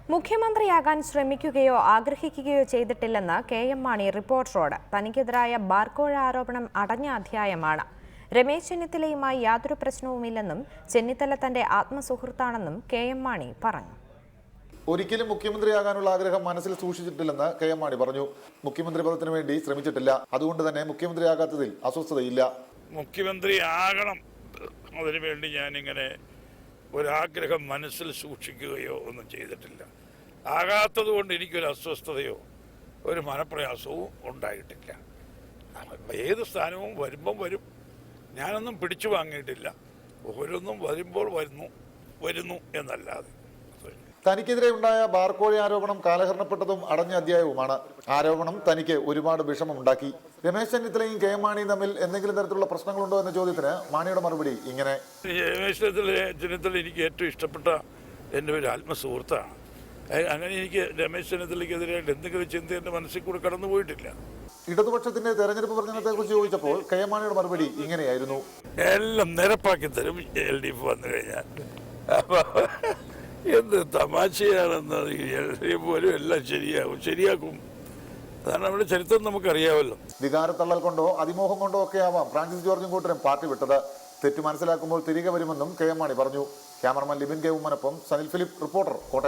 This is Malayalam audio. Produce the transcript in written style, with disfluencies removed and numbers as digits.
മുഖ്യമന്ത്രിയാകാൻ ശ്രമിക്കുകയോ ആഗ്രഹിക്കുകയോ ചെയ്തിട്ടില്ലെന്ന് കെ.എം. മാണി റിപ്പോർട്ടറോട്. തനിക്കെതിരായ ബാർക്കോഴ ആരോപണം അടഞ്ഞ അധ്യായമാണ്. രമേശ് ചെന്നിത്തലയുമായി യാതൊരു പ്രശ്നവുമില്ലെന്നും ചെന്നിത്തല തന്റെ ആത്മസുഹൃത്താണെന്നും കെ.എം. മാണി പറഞ്ഞു. ഒരിക്കലും മുഖ്യമന്ത്രിയാകാനുള്ള ആഗ്രഹം മനസ്സിൽ സൂക്ഷിച്ചിട്ടില്ലെന്ന് കെ.എം. മാണി പറഞ്ഞു. മുഖ്യമന്ത്രി പദത്തിന് വേണ്ടി ശ്രമിച്ചിട്ടില്ല. അതുകൊണ്ട് തന്നെ മുഖ്യമന്ത്രിയാകാത്തതിൽ അസ്വസ്ഥതയില്ല. മുഖ്യമന്ത്രിയാകണം, അതിനുവേണ്ടി ഞാനിങ്ങനെ ഒരാഗ്രഹം മനസ്സിൽ സൂക്ഷിക്കുകയോ ഒന്നും ചെയ്തിട്ടില്ല. ആകാത്തത് കൊണ്ട് എനിക്കൊരു അസ്വസ്ഥതയോ ഒരു മനപ്രയാസവും ഉണ്ടായിട്ടില്ല. ഏത് സ്ഥാനവും വരുമ്പം വരും. ഞാനൊന്നും പിടിച്ചു വാങ്ങിയിട്ടില്ല. ഓരോന്നും വരുമ്പോൾ വരുന്നു എന്നല്ലാതെ. തനിക്കെതിരെ ഉണ്ടായ ബാർക്കോഴ ആരോപണം കാലഹരണപ്പെട്ടതും അടഞ്ഞ അധ്യായവുമാണ്. ആരോപണം തനിക്ക് ഒരുപാട് വിഷമമുണ്ടാക്കി. രമേശ് ചെന്നിത്തലയും കെ.എം. മാണിയും തമ്മിൽ എന്തെങ്കിലും തരത്തിലുള്ള പ്രശ്നങ്ങളുണ്ടോ എന്ന ചോദ്യത്തിന് മാണിയുടെ മറുപടി ഇങ്ങനെ: രമേശ് ചെന്നിത്തല എനിക്ക് ഏറ്റവും ഇഷ്ടപ്പെട്ട എൻ്റെ ഒരു ആത്മസുഹൃത്താണ്. അങ്ങനെ എനിക്ക് രമേശ് ചെന്നിത്തലയ്ക്കെതിരായിട്ട് എന്തെങ്കിലും ചിന്ത എൻ്റെ മനസ്സിൽ കൂടെ കടന്നുപോയിട്ടില്ല. ഇടതുപക്ഷത്തിന്റെ തെരഞ്ഞെടുപ്പ് പ്രചരണത്തെ കുറിച്ച് ചോദിച്ചപ്പോൾ കെ.എം. മാണിയുടെ മറുപടി ഇങ്ങനെയായിരുന്നു: എല്ലാം നിരപ്പാക്കി തരും LDF വന്നു കഴിഞ്ഞാൽ. എന്ത് തമാശയാണെന്ന് പോലും എല്ലാം ശരിയാക്കും. അതാണ് നമ്മുടെ ചരിത്രം, നമുക്കറിയാമല്ലോ. വികാരത്തള്ളൽ കൊണ്ടോ അതിമോഹം കൊണ്ടോ ഒക്കെ ആവാം ഫ്രാൻസിസ് ജോർജും കൂട്ടരും പാർട്ടി വിട്ടത്. തെറ്റ് മനസ്സിലാക്കുമ്പോൾ തിരികെ വരുമെന്നും കെ.എം. മാണി പറഞ്ഞു. ക്യാമറമാൻ ലിബിൻ കെ ഉമ്മനൊപ്പം സനിൽ ഫിലിപ്പ്, റിപ്പോർട്ടർ, കോട്ടയം.